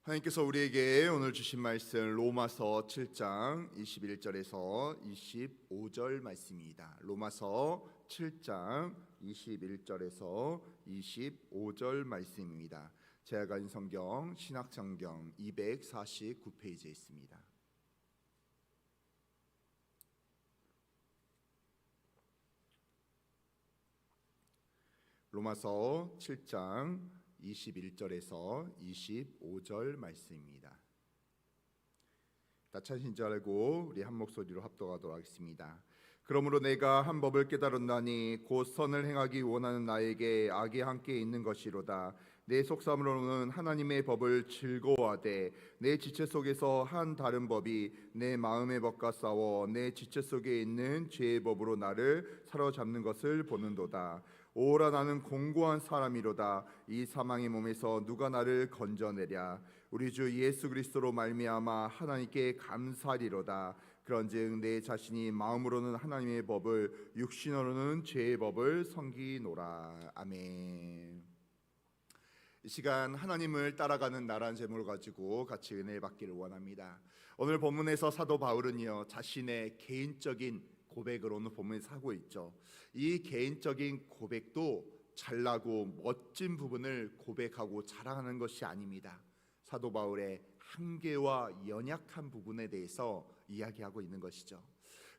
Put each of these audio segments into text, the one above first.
하나님께서 우리에게 오늘 주신 말씀 로마서 7장 21절에서 25절 말씀입니다. 로마서 7장 21절에서 25절 말씀입니다. 제가 가진 성경 신학성경 249페이지에 있습니다. 로마서 7장 21절에서 25절 말씀입니다. 다 찾으신 줄 알고 우리 한 목소리로 합독하도록 하겠습니다. 그러므로 내가 한 법을 깨달았나니 곧 선을 행하기 원하는 나에게 악이 함께 있는 것이로다. 내 속삼으로는 하나님의 법을 즐거워하되 내 지체 속에서 한 다른 법이 내 마음의 법과 싸워 내 지체 속에 있는 죄의 법으로 나를 사로잡는 것을 보는도다. 오라 나는 공고한 사람이로다. 이 사망의 몸에서 누가 나를 건져내랴. 우리 주 예수 그리스도로 말미암아 하나님께 감사리로다. 그런즉 내 자신이 마음으로는 하나님의 법을 육신으로는 죄의 법을 섬기노라. 아멘. 이 시간 하나님을 따라가는 나라는 제목을 가지고 같이 은혜 받기를 원합니다. 오늘 본문에서 사도 바울은요 자신의 개인적인 고백을 오늘 본문에서 하고 있죠. 이 개인적인 고백도 잘나고 멋진 부분을 고백하고 자랑하는 것이 아닙니다. 사도 바울의 한계와 연약한 부분에 대해서 이야기하고 있는 것이죠.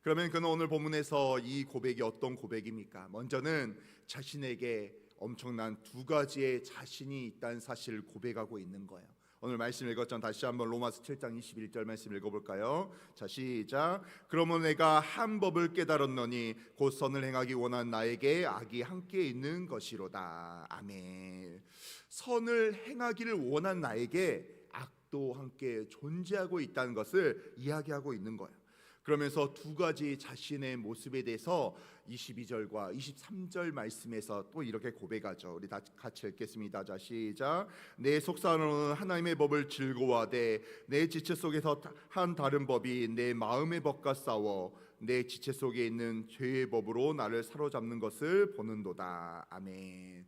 그러면 그는 오늘 본문에서 이 고백이 어떤 고백입니까? 먼저는 자신에게 엄청난 두 가지의 자신이 있다는 사실을 고백하고 있는 거예요. 오늘 말씀 읽었죠. 다시 한번 로마서 7장 21절 말씀 읽어볼까요? 자, 시작. 그러면 내가 한 법을 깨달았노니 곧 선을 행하기 원하는 나에게 악이 함께 있는 것이로다. 아멘. 선을 행하기를 원하는 나에게 악도 함께 존재하고 있다는 것을 이야기하고 있는 거예요. 그러면서 두 가지 자신의 모습에 대해서 22절과 23절 말씀에서 또 이렇게 고백하죠. 우리 다 같이 읽겠습니다. 자, 시작. 내 속사로는 하나님의 법을 즐거워하되 내 지체 속에서 한 다른 법이 내 마음의 법과 싸워 내 지체 속에 있는 죄의 법으로 나를 사로잡는 것을 보는도다. 아멘.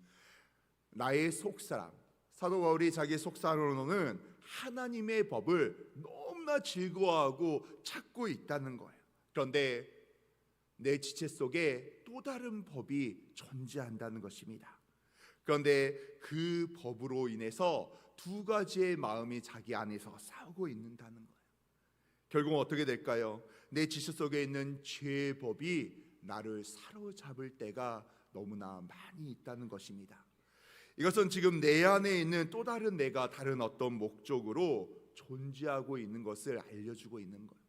나의 속사람, 사도 바울이 자기 속사로는 하나님의 법을 너무나 즐거워하고 찾고 있다는 거예요. 그런데 내 지체 속에 또 다른 법이 존재한다는 것입니다. 그런데 그 법으로 인해서 두 가지의 마음이 자기 안에서 싸우고 있는다는 거예요. 결국 어떻게 될까요? 내 지체 속에 있는 죄의 법이 나를 사로잡을 때가 너무나 많이 있다는 것입니다. 이것은 지금 내 안에 있는 또 다른 내가 다른 어떤 목적으로 존재하고 있는 것을 알려주고 있는 거예요.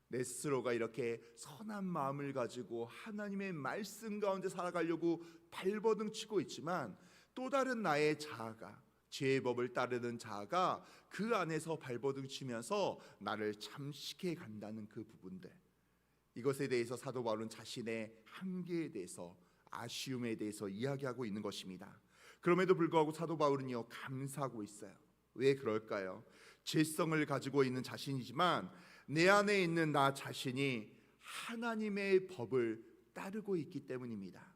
내 스스로가 이렇게 선한 마음을 가지고 하나님의 말씀 가운데 살아가려고 발버둥 치고 있지만 또 다른 나의 자아가, 죄의 법을 따르는 자아가 그 안에서 발버둥 치면서 나를 잠식해 간다는 그 부분들, 이것에 대해서 사도 바울은 자신의 한계에 대해서, 아쉬움에 대해서 이야기하고 있는 것입니다. 그럼에도 불구하고 사도 바울은요 감사하고 있어요. 왜 그럴까요? 죄성을 가지고 있는 자신이지만 내 안에 있는 나 자신이 하나님의 법을 따르고 있기 때문입니다.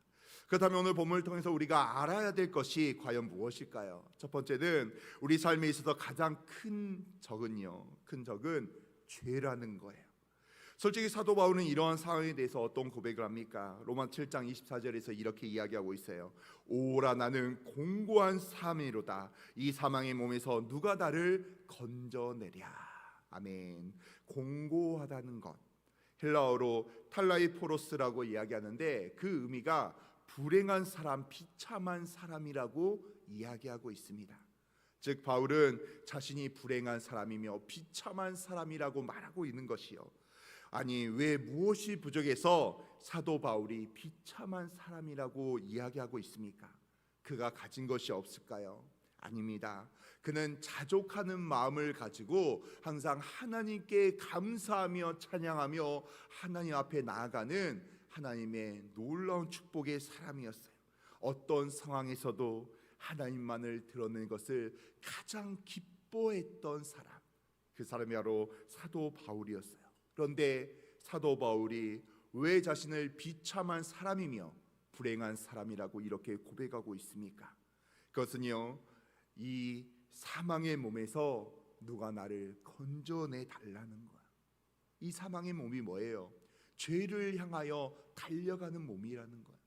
그렇다면 오늘 본문을 통해서 우리가 알아야 될 것이 과연 무엇일까요? 첫 번째는 우리 삶에 있어서 가장 큰 적은 죄라는 거예요. 솔직히 사도 바울은 이러한 상황에 대해서 어떤 고백을 합니까? 로마 7장 24절에서 이렇게 이야기하고 있어요. 오라 나는 공고한 사람이로다. 이 사망의 몸에서 누가 나를 건져내랴. 아멘. 공고하다는 것, 헬라어로 탈라이포로스라고 이야기하는데 그 의미가 불행한 사람, 비참한 사람이라고 이야기하고 있습니다. 즉 바울은 자신이 불행한 사람이며 비참한 사람이라고 말하고 있는 것이요. 아니 왜 무엇이 부족해서 사도 바울이 비참한 사람이라고 이야기하고 있습니까? 그가 가진 것이 없을까요? 아닙니다. 그는 자족하는 마음을 가지고 항상 하나님께 감사하며 찬양하며 하나님 앞에 나아가는 하나님의 놀라운 축복의 사람이었어요. 어떤 상황에서도 하나님만을 드러내는 것을 가장 기뻐했던 사람, 그 사람이 바로 사도 바울이었어요. 그런데 사도 바울이 왜 자신을 비참한 사람이며 불행한 사람이라고 이렇게 고백하고 있습니까? 그것은요 이 사망의 몸에서 누가 나를 건져내 달라는 거야. 이 사망의 몸이 뭐예요? 죄를 향하여 달려가는 몸이라는 거야.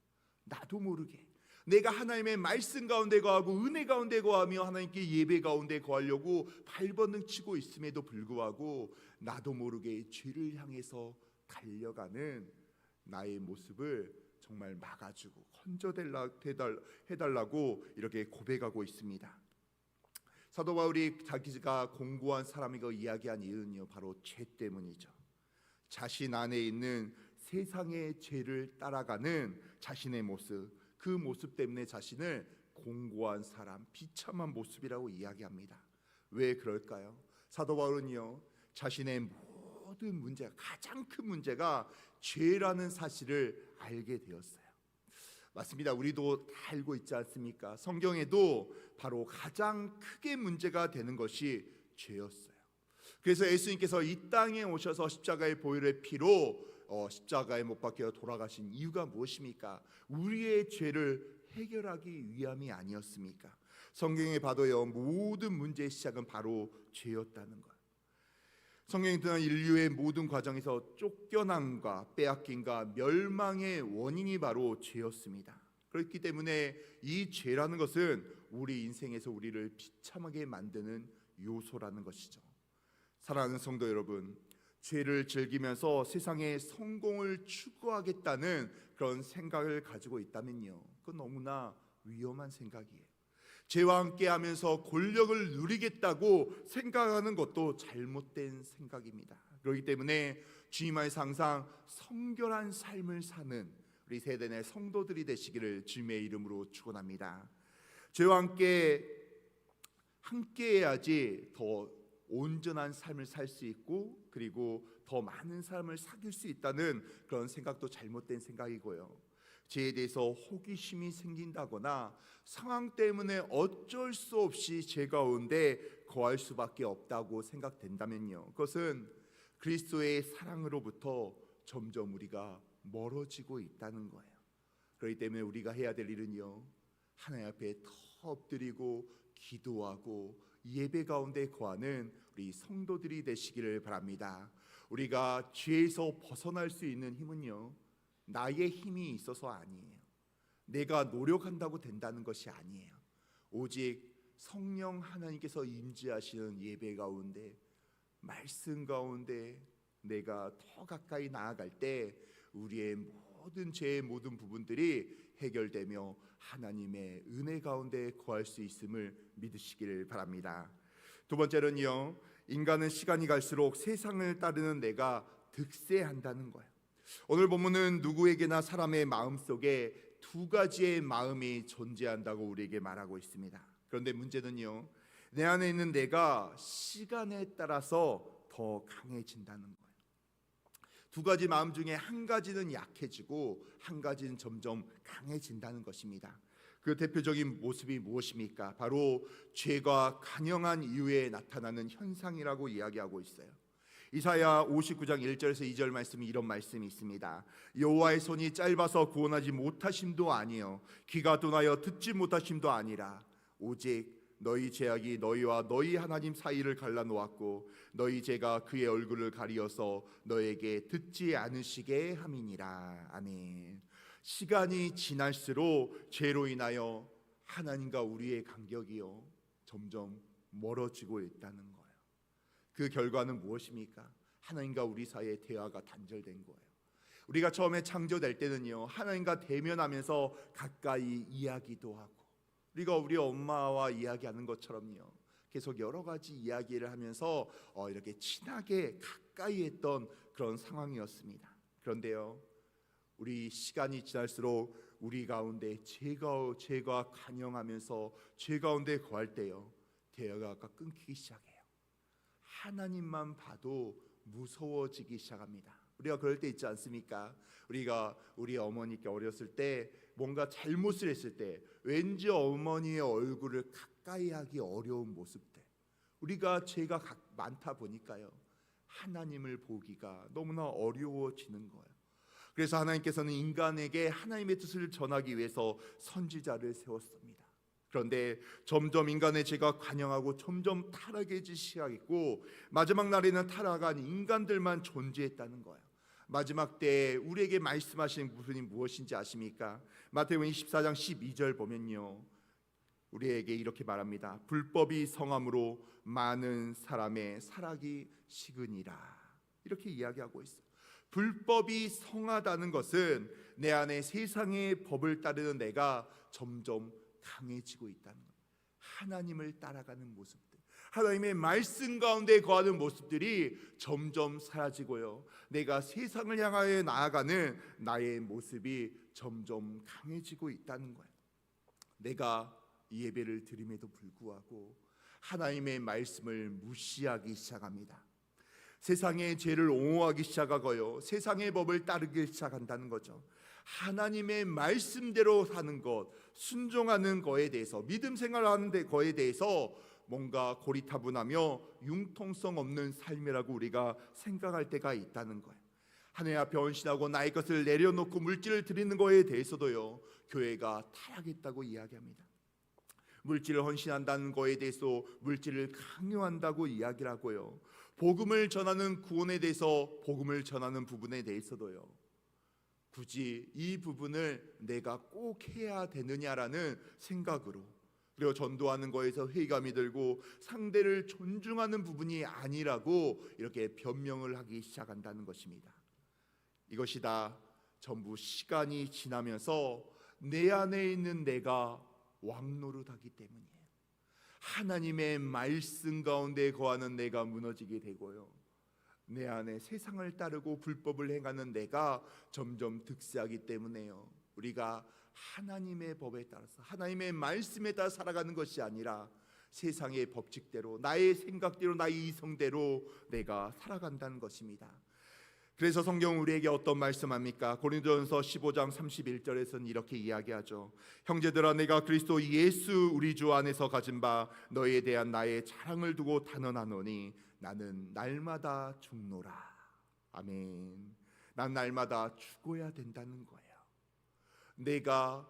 나도 모르게 내가 하나님의 말씀 가운데 거하고 은혜 가운데 거하며 하나님께 예배 가운데 거하려고 발버둥 치고 있음에도 불구하고 나도 모르게 죄를 향해서 달려가는 나의 모습을 정말 막아주고 건져해달라고 이렇게 고백하고 있습니다. 사도 바울이 자기가 공고한 사람이고 이야기한 이유는요, 바로 죄 때문이죠. 자신 안에 있는 세상의 죄를 따라가는 자신의 모습, 그 모습 때문에 자신을 공고한 사람, 비참한 모습이라고 이야기합니다. 왜 그럴까요? 사도 바울은요, 자신의 모든 문제가, 가장 큰 문제가 죄라는 사실을 알게 되었어요. 맞습니다. 우리도 다 알고 있지 않습니까? 성경에도 바로 가장 크게 문제가 되는 것이 죄였어요. 그래서 예수님께서 이 땅에 오셔서 십자가의 보혈의 피로 십자가에 못 박혀 돌아가신 이유가 무엇입니까? 우리의 죄를 해결하기 위함이 아니었습니까? 성경에 봐도요, 모든 문제의 시작은 바로 죄였다는 것. 성경에 뜨는 인류의 모든 과정에서 쫓겨남과 빼앗김과 멸망의 원인이 바로 죄였습니다. 그렇기 때문에 이 죄라는 것은 우리 인생에서 우리를 비참하게 만드는 요소라는 것이죠. 사랑하는 성도 여러분, 죄를 즐기면서 세상의 성공을 추구하겠다는 그런 생각을 가지고 있다면요, 그건 너무나 위험한 생각이에요. 죄와 함께하면서 권력을 누리겠다고 생각하는 것도 잘못된 생각입니다. 그렇기 때문에 주님 안에서 항상 성결한 삶을 사는 우리 세대 내 성도들이 되시기를 주님의 이름으로 축원합니다. 죄와 함께해야지 더 온전한 삶을 살 수 있고, 그리고 더 많은 사람을 사귈 수 있다는 그런 생각도 잘못된 생각이고요. 죄에 대해서 호기심이 생긴다거나 상황 때문에 어쩔 수 없이 죄 가운데 거할 수밖에 없다고 생각된다면요, 그것은 그리스도의 사랑으로부터 점점 우리가 멀어지고 있다는 거예요. 그렇기 때문에 우리가 해야 될 일은요, 하나님 앞에 더 엎드리고 기도하고 예배 가운데 거하는 우리 성도들이 되시기를 바랍니다. 우리가 죄에서 벗어날 수 있는 힘은요, 나의 힘이 있어서 아니에요. 내가 노력한다고 된다는 것이 아니에요. 오직 성령 하나님께서 임재하시는 예배 가운데, 말씀 가운데 내가 더 가까이 나아갈 때 우리의 모든 죄의 모든 부분들이 해결되며 하나님의 은혜 가운데 거할 수 있음을 믿으시기를 바랍니다. 두 번째는요, 인간은 시간이 갈수록 세상을 따르는 내가 득세한다는 거예요. 오늘 본문은 누구에게나 사람의 마음속에 두 가지의 마음이 존재한다고 우리에게 말하고 있습니다. 그런데 문제는요, 내 안에 있는 내가 시간에 따라서 더 강해진다는 거예요. 두 가지 마음 중에 한 가지는 약해지고 한 가지는 점점 강해진다는 것입니다. 그 대표적인 모습이 무엇입니까? 바로 죄가 간영한 이후에 나타나는 현상이라고 이야기하고 있어요. 이사야 59장 1절에서 2절 말씀이 이런 말씀이 있습니다. 여호와의 손이 짧아서 구원하지 못하심도 아니요 귀가 둔하여 듣지 못하심도 아니라 오직 너희 죄악이 너희와 너희 하나님 사이를 갈라놓았고 너희 죄가 그의 얼굴을 가리어서 너에게 듣지 않으시게 함이니라. 아멘. 시간이 지날수록 죄로 인하여 하나님과 우리의 간격이요 점점 멀어지고 있다는 거예요. 그 결과는 무엇입니까? 하나님과 우리 사이의 대화가 단절된 거예요. 우리가 처음에 창조될 때는요, 하나님과 대면하면서 가까이 이야기도 하고, 우리가 우리 엄마와 이야기하는 것처럼요, 계속 여러 가지 이야기를 하면서 이렇게 친하게 가까이 했던 그런 상황이었습니다. 그런데요, 우리 시간이 지날수록 우리 가운데 죄가 간영하면서 죄 가운데 거할 때요, 대화가 끊기기 시작해요. 하나님만 봐도 무서워지기 시작합니다. 우리가 그럴 때 있지 않습니까? 우리가 우리 어머니께 어렸을 때 뭔가 잘못을 했을 때 왠지 어머니의 얼굴을 가까이 하기 어려운 모습들, 우리가 죄가 많다 보니까요, 하나님을 보기가 너무나 어려워지는 거예요. 그래서 하나님께서는 인간에게 하나님의 뜻을 전하기 위해서 선지자를 세웠습니다. 그런데 점점 인간의 죄가 관영하고 점점 타락해지기 시작했고, 마지막 날에는 타락한 인간들만 존재했다는 거예요. 마지막 때에 우리에게 말씀하신 부분이 무엇인지 아십니까? 마태복음 24장 12절 보면요, 우리에게 이렇게 말합니다. 불법이 성함으로 많은 사람의 살아기 식으니라. 이렇게 이야기하고 있어요. 불법이 성하다는 것은 내 안에 세상의 법을 따르는 내가 점점 강해지고 있다는 것. 하나님을 따라가는 모습들, 하나님의 말씀 가운데 거하는 모습들이 점점 사라지고요, 내가 세상을 향하여 나아가는 나의 모습이 점점 강해지고 있다는 거예요. 내가 예배를 드림에도 불구하고 하나님의 말씀을 무시하기 시작합니다. 세상의 죄를 옹호하기 시작하고요, 세상의 법을 따르기 시작한다는 거죠. 하나님의 말씀대로 사는 것, 순종하는 거에 대해서, 믿음 생활하는 거에 대해서 뭔가 고리타분하며 융통성 없는 삶이라고 우리가 생각할 때가 있다는 거예요. 하나님 앞에 헌신하고 나의 것을 내려놓고 물질을 드리는 거에 대해서도요, 교회가 타락했다고 이야기합니다. 물질을 헌신한다는 거에 대해서 물질을 강요한다고 이야기를 하고요, 복음을 전하는 구원에 대해서 복음을 전하는 부분에 대해서도요, 굳이 이 부분을 내가 꼭 해야 되느냐라는 생각으로, 그리고 전도하는 거에서 회의감이 들고 상대를 존중하는 부분이 아니라고 이렇게 변명을 하기 시작한다는 것입니다. 이것이 다 전부 시간이 지나면서 내 안에 있는 내가 왕노릇하기 때문이에요. 하나님의 말씀 가운데 거하는 내가 무너지게 되고요, 내 안에 세상을 따르고 불법을 행하는 내가 점점 득세하기 때문에요, 우리가 하나님의 법에 따라서 하나님의 말씀에 따라 살아가는 것이 아니라 세상의 법칙대로, 나의 생각대로, 나의 이성대로 내가 살아간다는 것입니다. 그래서 성경은 우리에게 어떤 말씀합니까? 고린도전서 15장 31절에서는 이렇게 이야기하죠. 형제들아, 내가 그리스도 예수 우리 주 안에서 가진 바 너희에 대한 나의 자랑을 두고 단언하노니 나는 날마다 죽노라. 아멘. 난 날마다 죽어야 된다는 거예요. 내가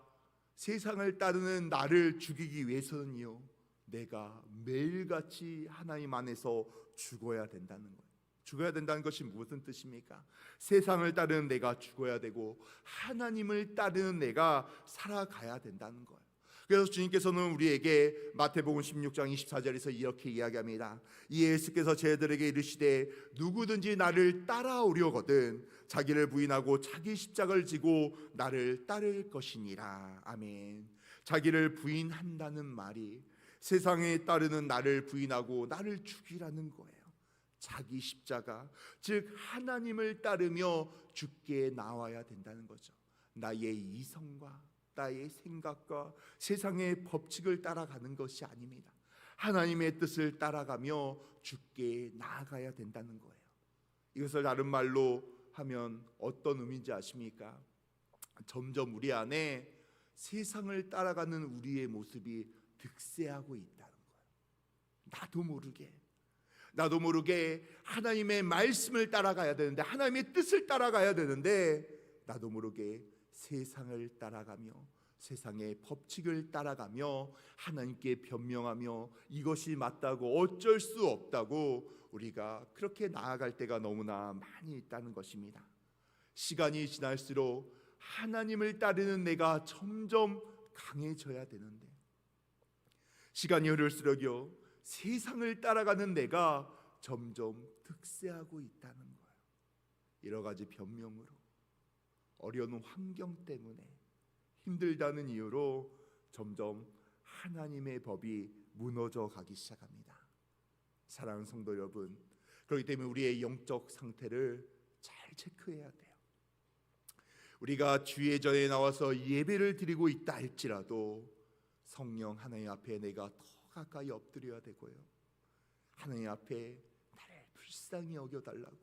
세상을 따르는 나를 죽이기 위해서는요, 내가 매일같이 하나님 안에서 죽어야 된다는 거예요. 죽어야 된다는 것이 무슨 뜻입니까? 세상을 따르는 내가 죽어야 되고 하나님을 따르는 내가 살아가야 된다는 거예요. 그래서 주님께서는 우리에게 마태복음 16장 24절에서 이렇게 이야기합니다. 이 예수께서 제자들에게 이르시되 누구든지 나를 따라오려거든 자기를 부인하고 자기 십자가를 지고 나를 따를 것이니라. 아멘. 자기를 부인한다는 말이 세상에 따르는 나를 부인하고 나를 죽이라는 거예요. 자기 십자가, 즉 하나님을 따르며 죽게 나와야 된다는 거죠. 나의 이성과 나의 생각과 세상의 법칙을 따라가는 것이 아닙니다. 하나님의 뜻을 따라가며 죽게 나아가야 된다는 거예요. 이것을 다른 말로 하면 어떤 의미인지 아십니까? 점점 우리 안에 세상을 따라가는 우리의 모습이 득세하고 있다는 거예요. 나도 모르게 하나님의 말씀을 따라가야 되는데, 하나님의 뜻을 따라가야 되는데, 나도 모르게 세상을 따라가며 세상의 법칙을 따라가며 하나님께 변명하며 이것이 맞다고 어쩔 수 없다고 우리가 그렇게 나아갈 때가 너무나 많이 있다는 것입니다. 시간이 지날수록 하나님을 따르는 내가 점점 강해져야 되는데, 시간이 흐를수록요 세상을 따라가는 내가 점점 득세하고 있다는 거예요. 여러 가지 변명으로, 어려운 환경 때문에, 힘들다는 이유로 점점 하나님의 법이 무너져 가기 시작합니다. 사랑하는 성도 여러분, 그렇기 때문에 우리의 영적 상태를 잘 체크해야 돼요. 우리가 주의 전에 나와서 예배를 드리고 있다 할지라도 성령 하나님 앞에 내가 더 가까이 엎드려야 되고요, 하나님 앞에 나를 불쌍히 여겨달라고,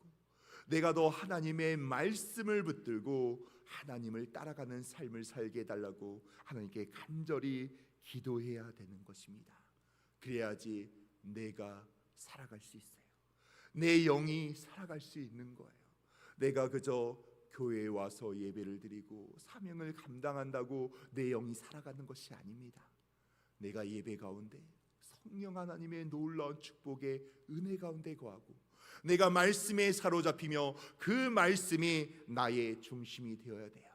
내가 더 하나님의 말씀을 붙들고 하나님을 따라가는 삶을 살게 해달라고 하나님께 간절히 기도해야 되는 것입니다. 그래야지 내가 살아갈 수 있어요. 내 영이 살아갈 수 있는 거예요. 내가 그저 교회에 와서 예배를 드리고 사명을 감당한다고 내 영이 살아가는 것이 아닙니다. 내가 예배 가운데 성령 하나님의 놀라운 축복의 은혜 가운데 거하고 내가 말씀에 사로잡히며 그 말씀이 나의 중심이 되어야 돼요.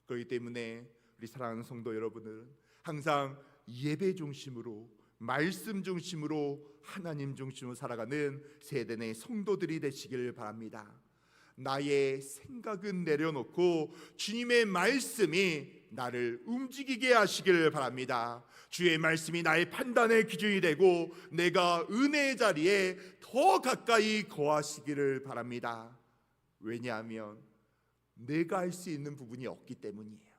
그렇기 때문에 우리 사랑하는 성도 여러분은 항상 예배 중심으로, 말씀 중심으로, 하나님 중심으로 살아가는 세대 내 성도들이 되시길 바랍니다. 나의 생각은 내려놓고 주님의 말씀이 나를 움직이게 하시길 바랍니다. 주의 말씀이 나의 판단의 기준이 되고 내가 은혜의 자리에 더 가까이 거하시기를 바랍니다. 왜냐하면 내가 할 수 있는 부분이 없기 때문이에요.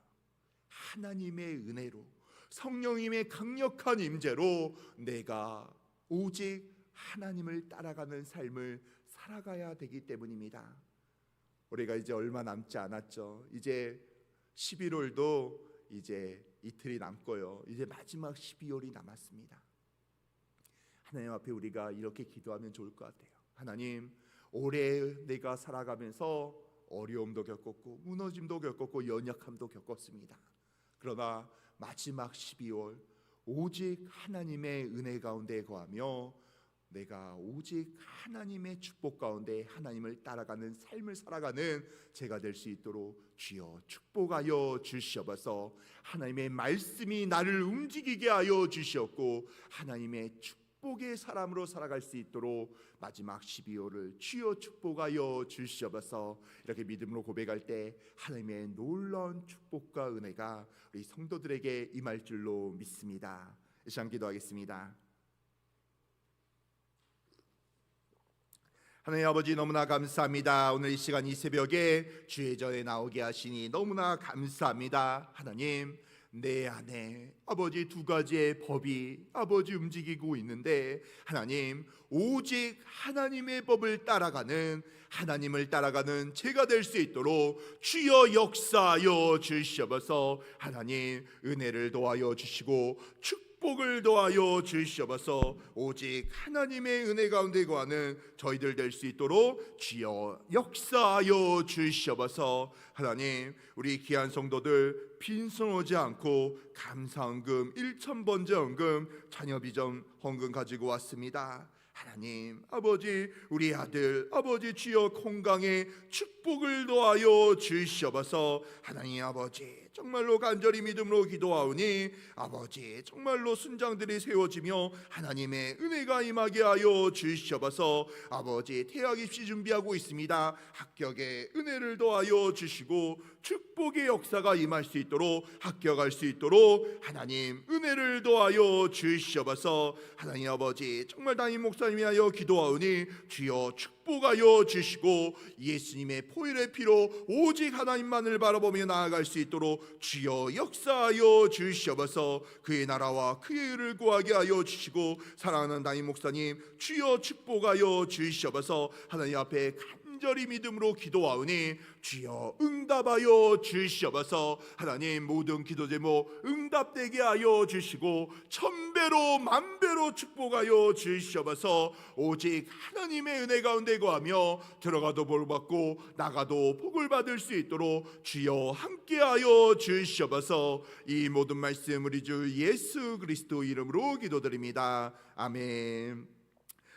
하나님의 은혜로, 성령님의 강력한 임재로 내가 오직 하나님을 따라가는 삶을 살아가야 되기 때문입니다. 우리가 이제 얼마 남지 않았죠. 이제 11월도 이제 이틀이 남고요. 이제 마지막 12월이 남았습니다. 하나님 앞에 우리가 이렇게 기도하면 좋을 것 같아요. 하나님, 올해 내가 살아가면서 어려움도 겪었고 무너짐도 겪었고 연약함도 겪었습니다. 그러나 마지막 12월 오직 하나님의 은혜 가운데 거하며 내가 오직 하나님의 축복 가운데 하나님을 따라가는 삶을 살아가는 제가 될 수 있도록 주여 축복하여 주시옵소서. 하나님의 말씀이 나를 움직이게 하여 주시옵고 하나님의 축복의 사람으로 살아갈 수 있도록 마지막 12월을 주여 축복하여 주시옵소서. 이렇게 믿음으로 고백할 때 하나님의 놀라운 축복과 은혜가 우리 성도들에게 임할 줄로 믿습니다. 이 시간 기도하겠습니다. 하나님 아버지, 너무나 감사합니다. 오늘 이 시간 이 새벽에 주의 전에 나오게 하시니 너무나 감사합니다. 하나님, 내 안에 아버지 두 가지의 법이 아버지 움직이고 있는데 하나님, 오직 하나님의 법을 따라가는, 하나님을 따라가는 제가 될 수 있도록 주여 역사하여 주시옵소서. 하나님, 은혜를 도하여 주시고 축복을 도하여 주시옵소서. 오직 하나님의 은혜 가운데 거하는 저희들 될 수 있도록 주여 역사하여 주시옵소서. 하나님, 우리 귀한 성도들 빈손오지 않고 감사헌금 1,000번째 헌금, 자녀비전 헌금 가지고 왔습니다. 하나님 아버지, 우리 아들 아버지 주여 건강에 축복을 도하여 주시옵소서. 하나님 아버지, 정말로 간절히 믿음으로 기도하오니 아버지 정말로 순장들이 세워지며 하나님의 은혜가 임하게 하여 주시옵소서. 아버지, 대학 입시 준비하고 있습니다. 합격의 은혜를 도하여 주시고 축복의 역사가 임할 수 있도록 합격할 수 있도록 하나님 은혜를 도하여 주시옵소서. 하나님 아버지, 정말 담임 목사님이 하여 기도하오니 주여 축복하여 주시고 예수님의 보혈의 피로 오직 하나님만을 바라보며 나아갈 수 있도록 주여 역사하여 주시옵소서. 그의 나라와 그의 의를 구하게 하여 주시고 사랑하는 담임 목사님 주여 축복하여 주시옵소서. 하나님 앞에 간절히 믿음으로 기도하오니 주여 응답하여 주시옵소서. 하나님, 모든 기도 제목 응답되게 하여 주시고 천배로 만배로 축복하여 주시옵소서. 오직 하나님의 은혜 가운데 거하며 들어가도 복 받고 나가도 복을 받을 수 있도록 주여 함께하여 주시옵소서. 이 모든 말씀 우리 주 예수 그리스도 이름으로 기도드립니다. 아멘.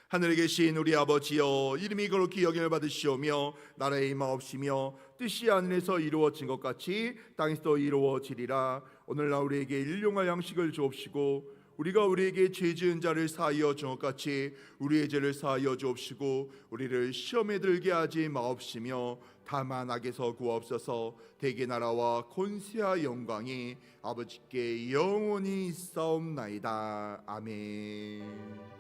하늘에 계신 우리 아버지여, 이름이 거룩히 여김을 받으시오며 나라의 임하옵시며 뜻이 하늘에서 이루어진 것 같이 땅에서도 이루어지리라. 오늘날 우리에게 일용할 양식을 주옵시고 우리가 우리에게 죄 지은 자를 사하여 준 것 같이 우리의 죄를 사하여 주옵시고 우리를 시험에 들게 하지 마옵시며 다만 악에서 구하옵소서. 대개 나라와 권세와 영광이 아버지께 영원히 있사옵나이다. 아멘.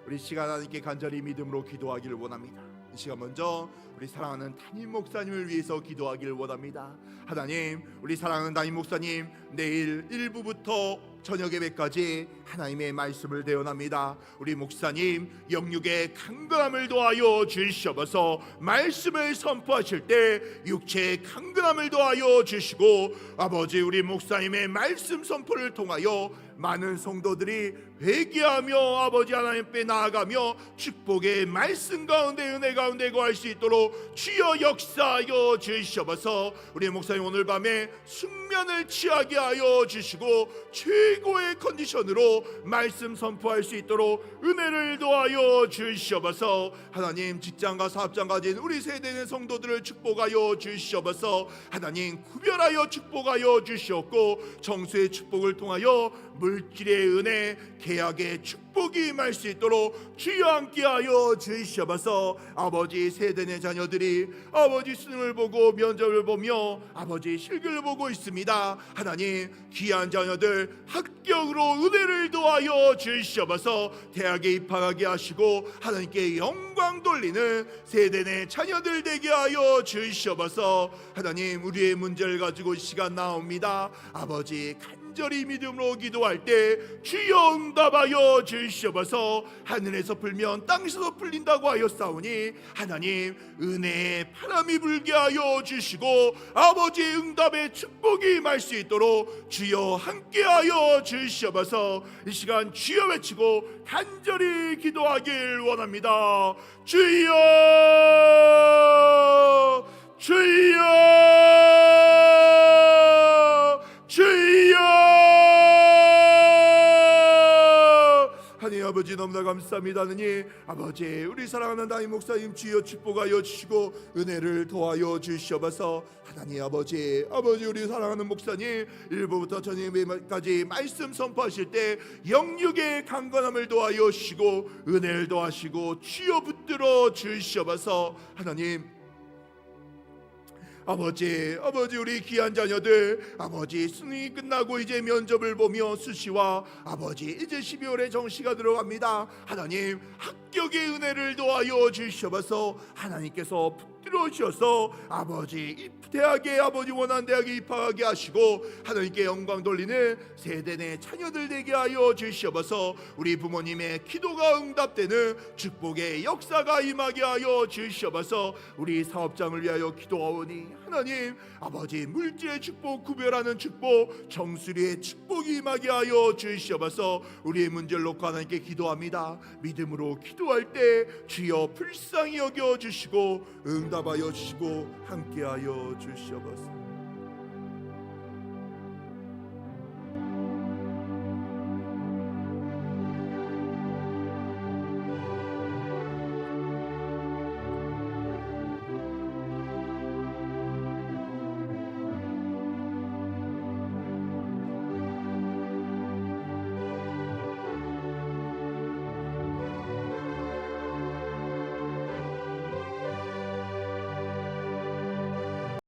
우리 시간 하나님께 간절히 믿음으로 기도하기를 원합니다. 이 시간 먼저 우리 사랑하는 담임 목사님을 위해서 기도하기를 원합니다. 하나님, 우리 사랑하는 담임 목사님 내일 1부부터 저녁 예배까지 하나님의 말씀을 대언합니다. 우리 목사님 영육의 강건함을 도하여 주시옵소서. 말씀을 선포하실 때 육체의 강건함을 도하여 주시고 아버지, 우리 목사님의 말씀 선포를 통하여 많은 성도들이 회개하며 아버지 하나님 앞에 나아가며 축복의 말씀 가운데 은혜 가운데 거할 수 있도록 주여 역사하여 주시옵소서. 우리 목사님 오늘 밤에 숙면을 취하게 하여 주시고 최고의 컨디션으로 말씀 선포할 수 있도록 은혜를 더하여 주시옵소서. 하나님, 직장과 사업장 가진 우리 세대의 성도들을 축복하여 주시옵소서. 하나님, 구별하여 축복하여 주시옵고 정수의 축복을 통하여 물질의 은혜, 계약의 축복이 임할 수 있도록 주여 함께하여 주시옵소서. 아버지, 세대의 자녀들이 아버지 수능을 보고 면접을 보며 아버지 실기를 보고 있습니다. 하나님, 귀한 자녀들 합격으로 은혜를 더하여 주시옵소서. 대학에 입학하게 하시고 하나님께 영광 돌리는 세대의 자녀들 되게 하여 주시옵소서. 하나님, 우리의 문제를 가지고 이 시간 나옵니다. 아버지, 간절히 믿음으로 기도할 때 주여 응답하여 주시옵소서. 하늘에서 불면 땅에서 풀린다고 하였사오니 하나님, 은혜의 바람이 불게 하여 주시고 아버지의 응답의 축복이 임할 수 있도록 주여 함께하여 주시옵소서. 이 시간 주여 외치고 간절히 기도하길 원합니다. 주여, 주여, 주여. 하나님 아버지, 너무나 감사합니다. 하나님 아버지, 우리 사랑하는 담임 목사님 주여 축복하여 주시고 은혜를 더하여 주시옵소서. 하나님 아버지, 우리 사랑하는 목사님 1부부터 전임까지 말씀 선포하실 때 영육의 강건함을 더하여 주시고 은혜를 더하시고 주여 붙들어 주시옵소서. 하나님 아버지, 우리 귀한 자녀들 아버지 수능이 끝나고 이제 면접을 보며 수시와 아버지 이제 12월에 정시가 들어갑니다. 하나님, 합격의 은혜를 더하여 주시옵소서. 하나님께서 붙들어 주셔서 아버지 이 대학에 아버지 원하는 대학에 입학하게 하시고 하나님께 영광 돌리는 세대 내 자녀들 되게 하여 주시옵소서. 우리 부모님의 기도가 응답되는 축복의 역사가 임하게 하여 주시옵소서. 우리 사업장을 위하여 기도하오니 하나님 아버지, 물질의 축복, 구별하는 축복, 정수리의 축복이 임하게 하여 주시옵소서. 우리의 문제를 놓고 하나님께 기도합니다. 믿음으로 기도할 때 주여 불쌍히 여겨 주시고 응답하여 주시고 함께하여 주시옵소서.